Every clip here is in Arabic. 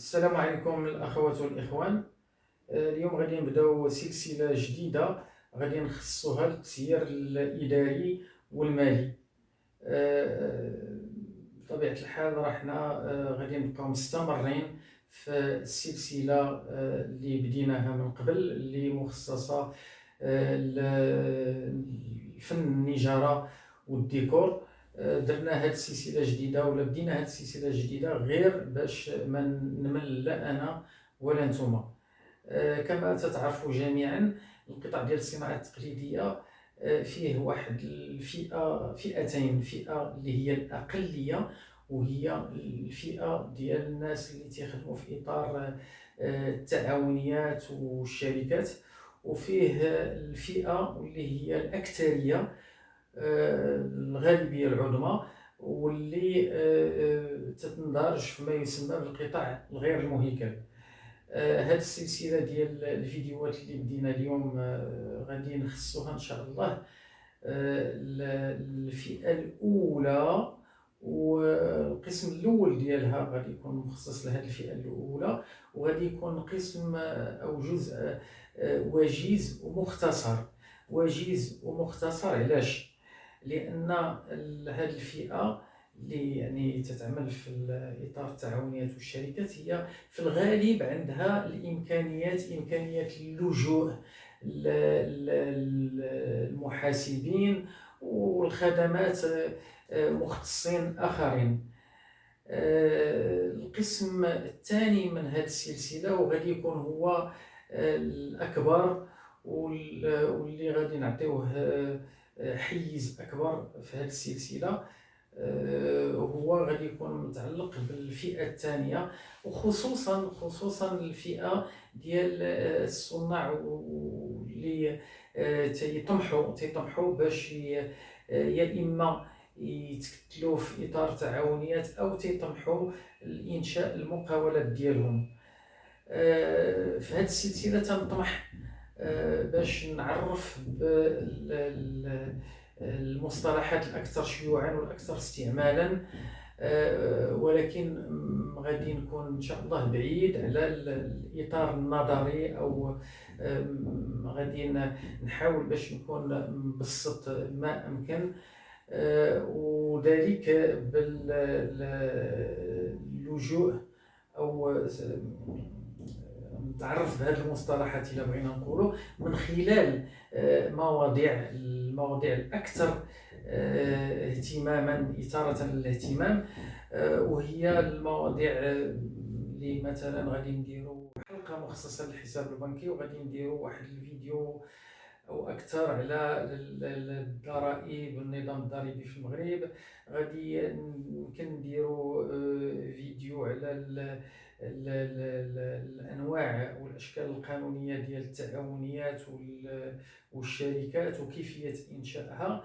السلام عليكم الأخوات والإخوان. اليوم غادي نبداو سلسلة جديدة غادي نخصوها للتسيير الإداري والمالي. بطبيعة الحال راحنا غادي نبقاو مستمرين في السلسلة اللي بديناها من قبل، اللي مخصصة لفن النجارة والديكور. درنا هاد السلسله جديده ولا بدينا هاد السلسله جديده غير باش ما نمل لا انا ولا نتوما. كما تتعرفوا جميعا القطاع ديال الصناعه التقليديه فيه واحد فئتين، فئه اللي هي الاقليه وهي الفئه ديال الناس اللي تيخدموا في اطار التعاونيات والشركات، وفيه الفئه اللي هي الاكثريه، الغالبية العظمى، واللي تندرج فيما يسمى بالقطاع الغير المهيكل. هذه السلسلة ديال الفيديوهات اللي بدينا اليوم غادي نخصوها إن شاء الله الفئة الأولى، والقسم الأول ديالها غادي يكون مخصص لهذه الفئة الأولى، وغادي يكون قسم أو جزء وجيز ومختصر. وجيز ومختصر علاش؟ لان هذه الفئه اللي يعني تتعمل في اطار التعاونيات والشركات هي في الغالب عندها امكانيات اللجوء المحاسبين والخدمات مختصين اخرين. القسم الثاني من هذه السلسله وغادي يكون هو الاكبر واللي غادي نعطيوه حيز اكبر في هذه السلسله، هو غادي يكون متعلق بالفئه الثانيه، وخصوصا الفئه ديال الصناع اللي تيطمحوا باش يا اما يتكتلوا في اطار تعاونيات او تيطمحوا لانشاء المقاولات ديالهم. في هذه السلسله تنطمح باش نعرف المصطلحات الاكثر شيوعا والاكثر استعمالا، ولكن غادي نكون ان شاء الله بعيد على الاطار النظري، او غادي نحاول باش نكون مبسط ما امكن، وذلك باللجوء او نتعرف بهذه المصطلحات الا بغينا نقولوا من خلال المواضيع الاكثر اهتماما، اثاره للاهتمام، وهي المواضيع اللي مثلا غادي نديروا حلقه مخصصه للحساب البنكي، وغادي نديروا واحد الفيديو او اكثر على الضرائب والنظام الضريبي في المغرب. غادي يمكن نديروا فيديو على الانواع والاشكال القانونيه ديال التعاونيات والشركات وكيفيه انشائها.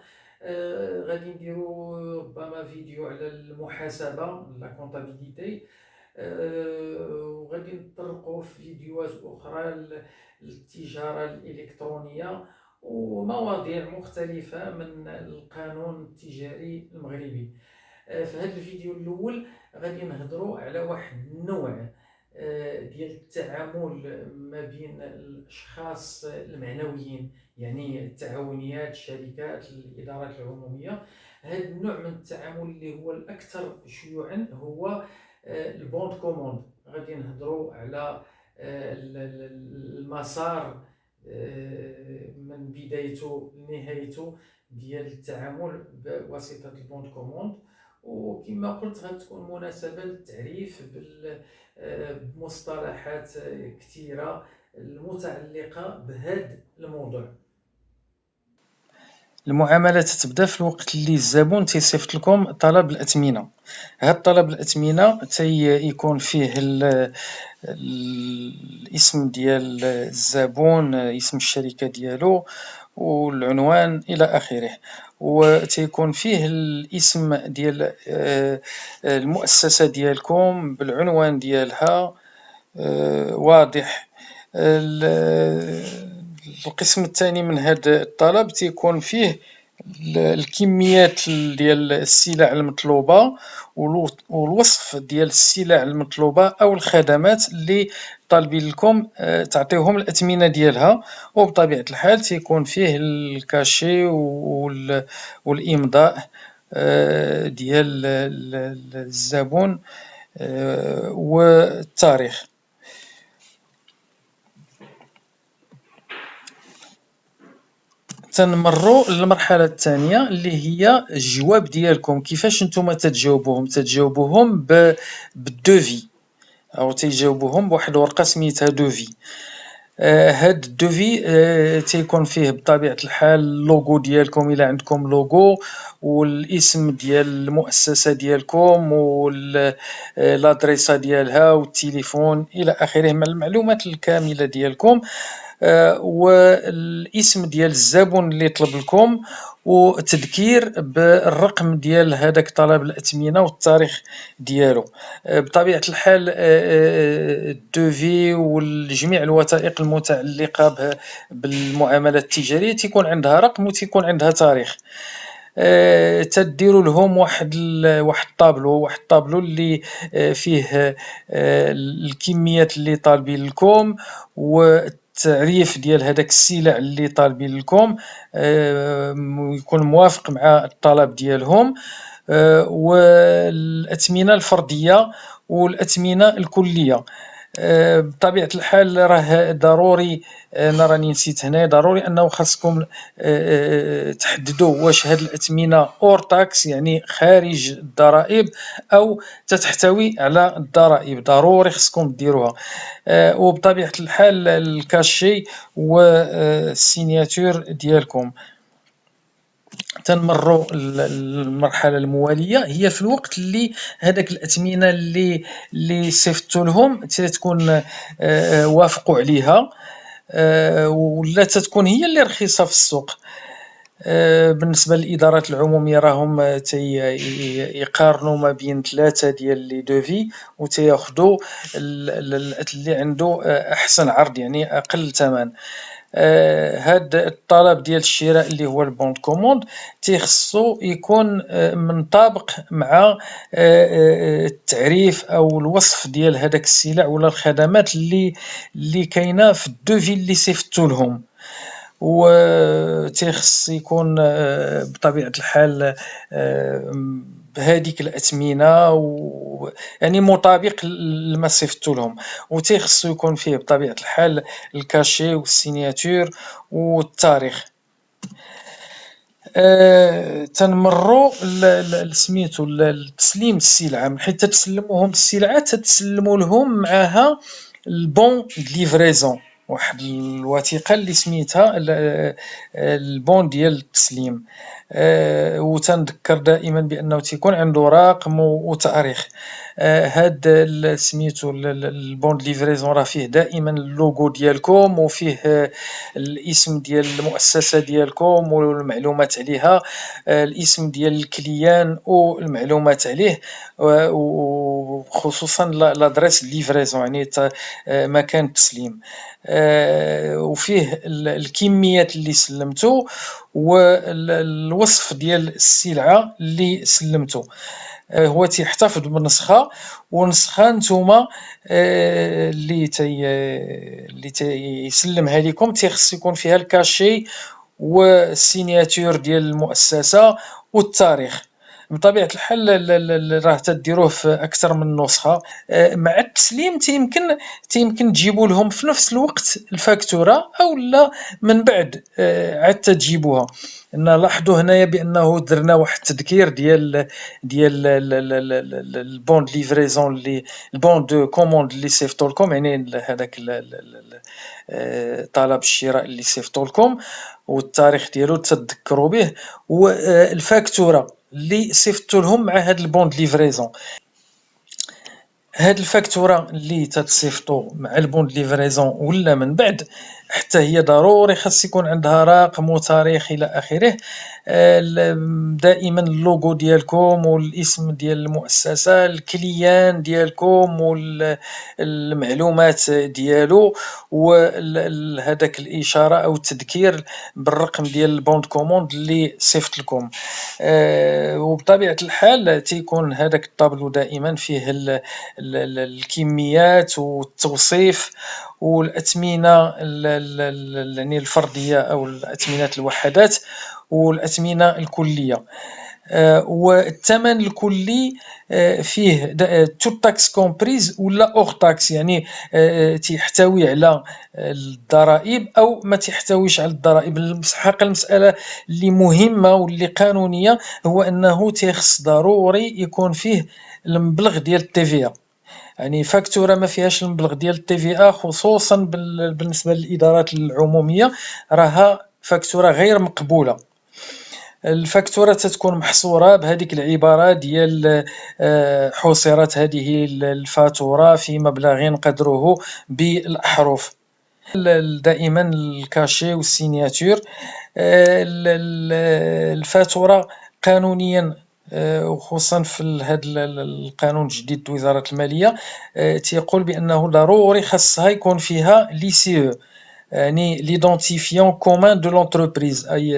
غادي نديروا ربما فيديو على المحاسبه، لا كونطابيليتي، وغادي نطرقوا في فيديوهات اخرى للتجاره الالكترونيه ومواضيع مختلفه من القانون التجاري المغربي. في هذا الفيديو الاول غادي نهضروا على واحد النوع ديال التعامل ما بين الاشخاص المعنويين، يعني التعاونيات، الشركات، الادارات العموميه. هذا النوع من التعامل اللي هو الاكثر شيوعا هو البوند كوموند. غادي نهضروا على المسار من بدايته لنهايته ديال التعامل بواسطه البوند كوموند، وكما قلت غتكون مناسبه للتعريف بمصطلحات كثيره المتعلقه بهذا الموضوع. المعاملة تتبدا في الوقت اللي الزبون تيصيفط لكم طلب الأثمنة. هاد طلب الأثمنة يكون فيه الاسم ديال الزبون، اسم الشركة ديالو والعنوان إلى آخره، وتيكون فيه الاسم ديال المؤسسة ديالكم بالعنوان ديالها واضح. القسم الثاني من هذا الطلب تيكون فيه الكميات ديال السلع المطلوبة والوصف ديال السلع المطلوبة أو الخدمات اللي طالبين لكم تعطيوهم الأثمنة ديالها، وبطبيعة الحال تيكون فيه الكاشي والإمضاء ديال الزبون والتاريخ. تنمروا للمرحلة الثانية اللي هي الجواب ديالكم. كيفاش نتوما تتجاوبوهم بالدوفي، أو تيجاوبوهم بواحد الورقة سميتها دوفي. هاد الدوفي تيكون فيه بطبيعة الحال اللوغو ديالكم إلا عندكم لوغو، والاسم ديال المؤسسة ديالكم والادريسة ديالها والتليفون إلى آخره من المعلومات الكاملة ديالكم، والاسم ديال الزبون اللي طلب لكم، وتذكير بالرقم ديال هذاك طلب الأثمنة والتاريخ ديالو. بطبيعة الحال الدوفي وجميع الوثائق المتعلقة بالمعاملات التجارية تيكون عندها رقم وتيكون عندها تاريخ. تديروا لهم واحد الطابلو اللي فيه الكميات اللي طالبين لكم، والتعريف ديال هذاك السلع اللي طالبين لكم يكون موافق مع الطلب ديالهم، والأثمنة الفردية والأثمنة الكلية. بطبيعة الحال راه ضروري، أنا راني نسيت هنا، ضروري أنه خاصكم تحددوا واش هاد الأثمنة اور تاكس يعني خارج الضرائب أو تتحتوي على الضرائب، ضروري خاصكم ديروها. وبطبيعة الحال الكاشي والسيناتور ديالكم. تنمروا المرحلة الموالية، هي في الوقت اللي هذاك الأثمنة اللي صيفطتوا لهم تكون وافقوا عليها، ولا تتكون هي اللي رخيصة في السوق. بالنسبة للإدارات العمومية راهم يقارنوا ما بين 3 ديال لي دوفي وتياخدوا اللي عنده أحسن عرض، يعني أقل ثمن. هاد الطلب ديال الشراء اللي هو البون كوموند تيخصو يكون منطابق مع التعريف او الوصف ديال هذاك السلع ولا الخدمات اللي كاينه في الدوفي اللي صيفطتو لهم، وتيخص يكون بطبيعة الحال بهذيك الأثمنة يعني مطابق لما صيفطتو لهم، وتيخصو يكون فيه بطبيعة الحال الكاشي والسيناتور والتاريخ. تنمروا سميتو لتسليم السلعة. من حيث تتسلموهم السلعة تتسلموا لهم معها البون ليفريزون، واحد الوثيقة اللي سميتها البون ديال التسليم، وتنذكر دائما بأنه تيكون عنده رقم وتاريخ. هاد سميتو البون ليفريزون راه فيه دائما اللوغو ديالكم، وفيه الاسم ديال المؤسسة ديالكم والمعلومات عليها، الاسم ديال الكليان والمعلومات عليه، وخصوصا لادريس ليفريزون يعني مكان التسليم، وفيه الكميات اللي سلمتو والوصف ديال السلعة اللي سلمتو. هو تيحتفظ بنسخة، ونسخة نتوما اللي تيسلمها لكم تيخص يكون فيها الكاشي والسيناتور ديال المؤسسة والتاريخ. بطبيعة الحال راه تديروه في أكثر من نسخة. مع التسليم تيمكن تجيبوا لهم في نفس الوقت الفاكتورة، أو لا من بعد عاد تجيبوها. لاحظوا هنايا بأنه درنا واحد التذكير ديال البون ليفريزون اللي البون دو كوموند اللي صيفطوا لكم، يعني هذاك طلب الشراء اللي صيفطوا لكم، والتاريخ ديالو تذكروا به، والفاكتورة اللي صيفطوا لهم مع هاد البون ليفريزون. هاد الفاكتورة اللي تتصيفطوا مع البون ليفريزون ولا من بعد حتى هي ضروري خاص يكون عندها رقم وتاريخ الى اخره. دائما اللوغو ديالكم والاسم ديال المؤسسة، الكليان ديالكم والمعلومات ديالو، وهذاك الاشارة او التذكير بالرقم ديال البوند كوموند اللي صيفط لكم. وبطبيعة الحال تيكون هذاك الطابلو دائما فيه الكميات والتوصيف والأثمنة يعني الفردية أو الأثمنة الوحدات والأثمنة الكلية. والثمن الكلي فيه تو تاكس كومبريز ولا اور تاكس، يعني تيحتوي على الضرائب او ما تيحتويش على الضرائب. الحقيقة المسألة اللي مهمة واللي قانونية هو انه تيخص ضروري يكون فيه المبلغ ديال التي في، يعني فاكتورة ما فيهاش المبلغ ديال التي في خصوصا بالنسبة للإدارات العمومية راها فاكتورة غير مقبولة. الفاكتورة تتكون محصورة بهذيك العبارة ديال حصرت هذه الفاتورة في مبلغ قدره بالأحرف. دائما الكاشي والسينياتور. الفاتورة قانونيا وخصوصا في هذا القانون الجديد وزارة المالية تيقول بأنه ضروري خاصها يكون فيها لي سي، يعني ليدونتيفيون كومان دو لونتربريز، اي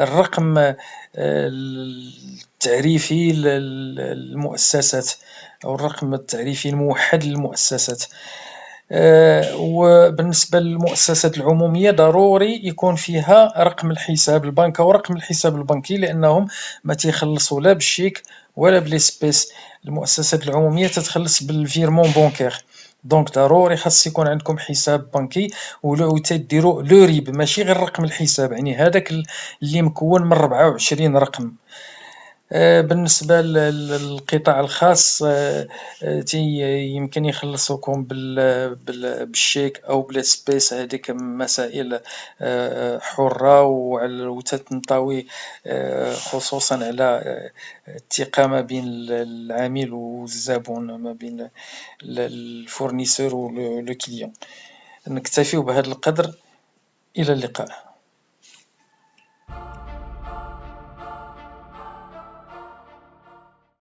الرقم التعريفي للمؤسسات او الرقم التعريفي الموحد للمؤسسات. وبالنسبة للمؤسسات العمومية ضروري يكون فيها رقم الحساب البنكي ورقم الحساب البنكي، لأنهم ما تيخلصوا لا بالشيك ولا بالاسبيس. المؤسسات العمومية تتخلص بالفيرمون بونكير، دونك ضروري خاص يكون عندكم حساب بنكي ولو تديروا لو ريب ماشي غير رقم الحساب، يعني هذاك اللي مكون من 24 رقم. بالنسبة للقطاع الخاص يمكن يخلصوكم بالشيك او بالسبيس، هذيك مسائل حرة وتتنطوي خصوصا على الثقة ما بين العميل والزبون، ما بين الفورنيسور و لو كليون. نكتفي بهذا القدر، إلى اللقاء.